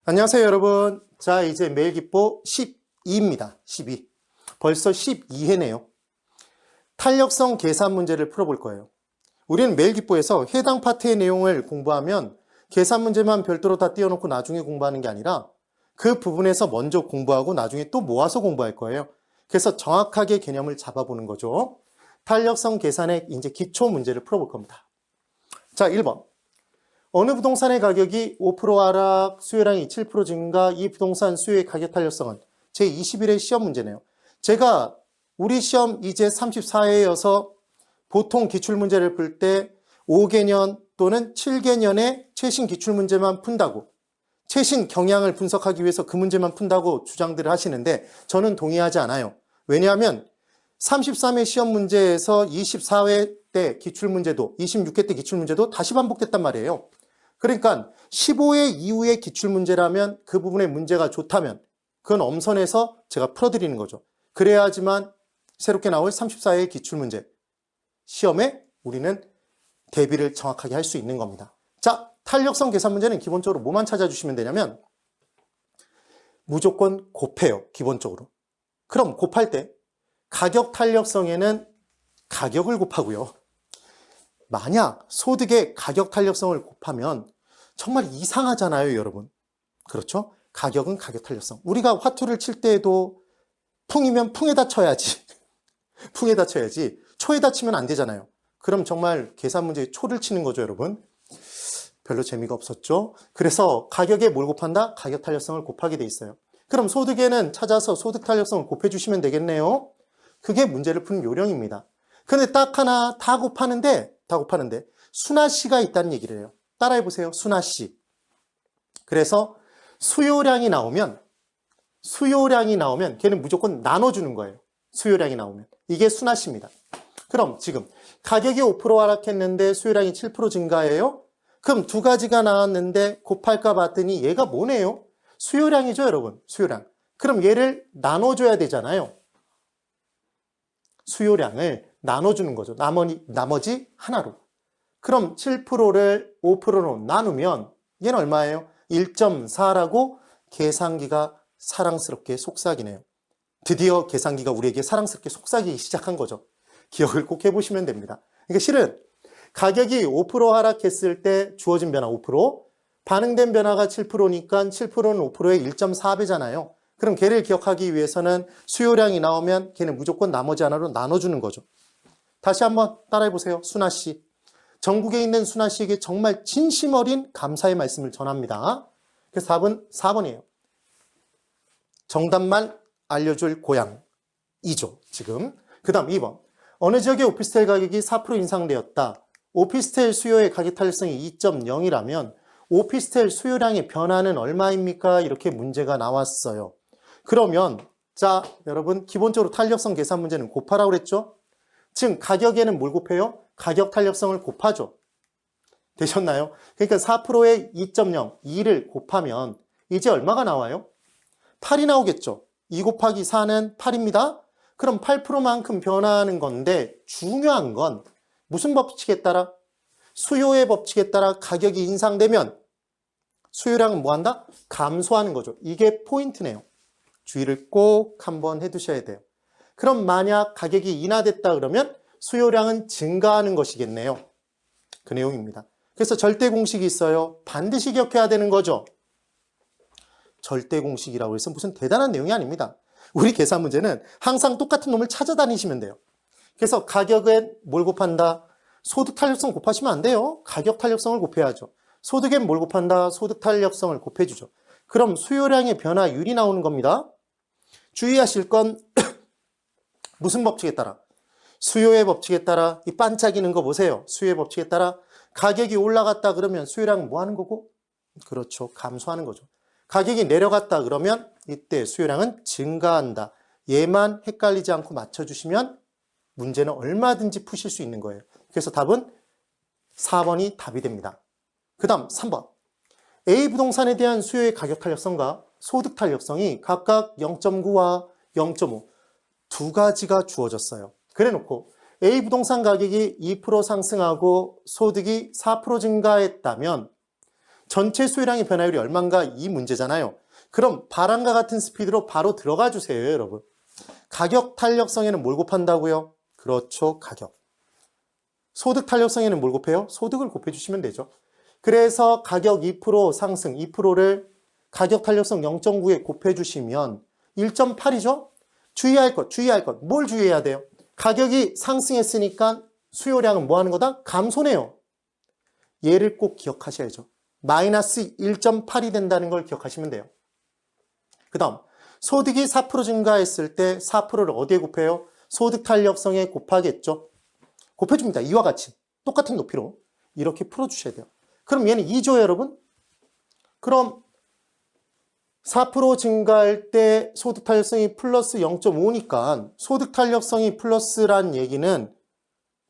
안녕하세요, 여러분. 자, 이제 매일기보 12입니다. 12. 벌써 12회네요. 탄력성 계산 문제를 풀어볼 거예요. 우리는 매일기보에서 해당 파트의 내용을 공부하면 계산 문제만 별도로 다 띄워놓고 나중에 공부하는 게 아니라 그 부분에서 먼저 공부하고 나중에 또 모아서 공부할 거예요. 그래서 정확하게 개념을 잡아보는 거죠. 탄력성 계산의 이제 기초 문제를 풀어볼 겁니다. 자, 1번. 어느 부동산의 가격이 5% 하락, 수요량이 7% 증가, 이 부동산 수요의 가격 탄력성은 제21회 시험 문제네요. 제가 우리 시험 이제 34회여서 보통 기출문제를 풀 때 5개년 또는 7개년의 최신 기출문제만 푼다고, 최신 경향을 분석하기 위해서 그 문제만 푼다고 주장들을 하시는데 저는 동의하지 않아요. 왜냐하면 33회 시험 문제에서 24회 때 기출문제도, 26회 때 기출문제도 다시 반복됐단 말이에요. 그러니까 15회 이후의 기출문제라면 그 부분의 문제가 좋다면 그건 엄선해서 제가 풀어드리는 거죠. 그래야지만 새롭게 나올 34회 기출문제 시험에 우리는 대비를 정확하게 할 수 있는 겁니다. 자, 탄력성 계산 문제는 기본적으로 뭐만 찾아주시면 되냐면 무조건 곱해요. 기본적으로. 그럼 곱할 때 가격 탄력성에는 가격을 곱하고요. 만약 소득의 가격 탄력성을 곱하면 정말 이상하잖아요, 여러분. 그렇죠? 가격은 가격 탄력성. 우리가 화투를 칠 때에도 풍이면 풍에다 쳐야지. 풍에다 쳐야지. 초에다 치면 안 되잖아요. 그럼 정말 계산 문제에 초를 치는 거죠, 여러분. 별로 재미가 없었죠? 그래서 가격에 뭘 곱한다? 가격 탄력성을 곱하게 돼 있어요. 그럼 소득에는 찾아서 소득 탄력성을 곱해주시면 되겠네요. 그게 문제를 푸는 요령입니다. 근데 딱 하나 다 곱하는데 순하씨가 있다는 얘기를 해요. 따라해보세요. 순하씨. 그래서 수요량이 나오면 걔는 무조건 나눠주는 거예요. 수요량이 나오면. 이게 순하씨입니다. 그럼 지금 가격이 5% 하락했는데 수요량이 7% 증가해요? 그럼 두 가지가 나왔는데 곱할까 봤더니 얘가 뭐네요? 수요량이죠, 여러분. 수요량. 그럼 얘를 나눠줘야 되잖아요. 수요량을 나눠주는 거죠. 나머지 하나로. 그럼 7%를 5%로 나누면 얘는 얼마예요? 1.4라고 계산기가 사랑스럽게 속삭이네요. 드디어 계산기가 우리에게 사랑스럽게 속삭이기 시작한 거죠. 기억을 꼭 해보시면 됩니다. 그러니까 실은 가격이 5% 하락했을 때 주어진 변화 5%, 반응된 변화가 7%니까 7%는 5%의 1.4배잖아요. 그럼 걔를 기억하기 위해서는 수요량이 나오면 걔는 무조건 나머지 하나로 나눠주는 거죠. 다시 한번 따라해보세요. 순아씨. 전국에 있는 순아씨에게 정말 진심 어린 감사의 말씀을 전합니다. 그래서 답은 4번이에요. 정답만 알려줄 고향이죠, 지금. 그 다음 2번. 어느 지역의 오피스텔 가격이 4% 인상되었다. 오피스텔 수요의 가격 탄력성이 2.0이라면 오피스텔 수요량의 변화는 얼마입니까? 이렇게 문제가 나왔어요. 그러면 자, 여러분 기본적으로 탄력성 계산 문제는 곱하라고 그랬죠? 즉 가격에는 뭘 곱해요? 가격 탄력성을 곱하죠. 되셨나요? 그러니까 4%의 2.0, 2를 곱하면 이제 얼마가 나와요? 8이 나오겠죠. 2 곱하기 4는 8입니다. 그럼 8%만큼 변화하는 건데 중요한 건 무슨 법칙에 따라? 수요의 법칙에 따라 가격이 인상되면 수요량은 뭐한다? 감소하는 거죠. 이게 포인트네요. 주의를 꼭 한번 해두셔야 돼요. 그럼 만약 가격이 인하됐다 그러면 수요량은 증가하는 것이겠네요. 그 내용입니다. 그래서 절대 공식이 있어요. 반드시 기억해야 되는 거죠. 절대 공식이라고 해서 무슨 대단한 내용이 아닙니다. 우리 계산 문제는 항상 똑같은 놈을 찾아다니시면 돼요. 그래서 가격엔 뭘 곱한다? 소득 탄력성 곱하시면 안 돼요. 가격 탄력성을 곱해야죠. 소득엔 뭘 곱한다? 소득 탄력성을 곱해주죠. 그럼 수요량의 변화율이 나오는 겁니다. 주의하실 건 무슨 법칙에 따라? 수요의 법칙에 따라 이 반짝이는 거 보세요. 수요의 법칙에 따라 가격이 올라갔다 그러면 수요량은 뭐 하는 거고? 그렇죠. 감소하는 거죠. 가격이 내려갔다 그러면 이때 수요량은 증가한다. 얘만 헷갈리지 않고 맞춰주시면 문제는 얼마든지 푸실 수 있는 거예요. 그래서 답은 4번이 답이 됩니다. 그 다음 3번. A 부동산에 대한 수요의 가격 탄력성과 소득 탄력성이 각각 0.9와 0.5 두 가지가 주어졌어요. 그래놓고 A 부동산 가격이 2% 상승하고 소득이 4% 증가했다면 전체 수요량의 변화율이 얼마인가 이 문제잖아요. 그럼 바람과 같은 스피드로 바로 들어가 주세요, 여러분. 가격 탄력성에는 뭘 곱한다고요? 그렇죠, 가격. 소득 탄력성에는 뭘 곱해요? 소득을 곱해주시면 되죠. 그래서 가격 2% 상승 2%를 가격 탄력성 0.9에 곱해주시면 1.8이죠? 주의할 것. 뭘 주의해야 돼요? 가격이 상승했으니까 수요량은 뭐 하는 거다? 감소네요. 얘를 꼭 기억하셔야죠. 마이너스 1.8이 된다는 걸 기억하시면 돼요. 그 다음 소득이 4% 증가했을 때 4%를 어디에 곱해요? 소득 탄력성에 곱하겠죠. 곱해줍니다. 이와 같이 똑같은 높이로 이렇게 풀어주셔야 돼요. 그럼 얘는 2죠, 여러분? 그럼 4% 증가할 때 소득 탄력성이 플러스 0.5니까 소득 탄력성이 플러스란 얘기는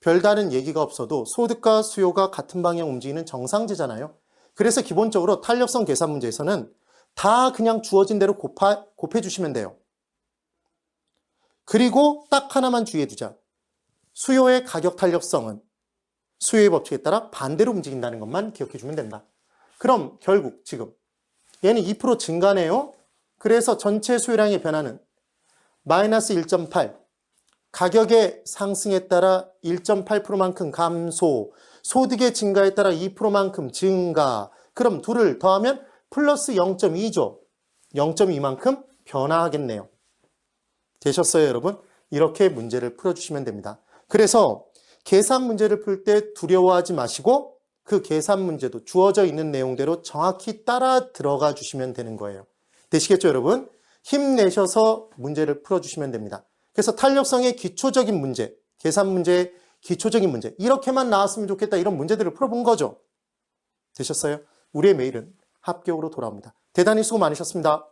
별다른 얘기가 없어도 소득과 수요가 같은 방향 움직이는 정상제잖아요. 그래서 기본적으로 탄력성 계산 문제에서는 다 그냥 주어진 대로 곱해주시면 돼요. 그리고 딱 하나만 주의해 두자. 수요의 가격 탄력성은 수요의 법칙에 따라 반대로 움직인다는 것만 기억해 주면 된다. 그럼 결국 지금 얘는 2% 증가네요. 그래서 전체 수요량의 변화는 마이너스 1.8, 가격의 상승에 따라 1.8%만큼 감소, 소득의 증가에 따라 2%만큼 증가. 그럼 둘을 더하면 플러스 0.2죠. 0.2만큼 변화하겠네요. 되셨어요, 여러분? 이렇게 문제를 풀어주시면 됩니다. 그래서 계산 문제를 풀 때 두려워하지 마시고 그 계산 문제도 주어져 있는 내용대로 정확히 따라 들어가 주시면 되는 거예요. 되시겠죠, 여러분? 힘내셔서 문제를 풀어주시면 됩니다. 그래서 탄력성의 기초적인 문제, 계산 문제의 기초적인 문제, 이렇게만 나왔으면 좋겠다, 이런 문제들을 풀어본 거죠. 되셨어요? 우리의 매일은 합격으로 돌아옵니다. 대단히 수고 많으셨습니다.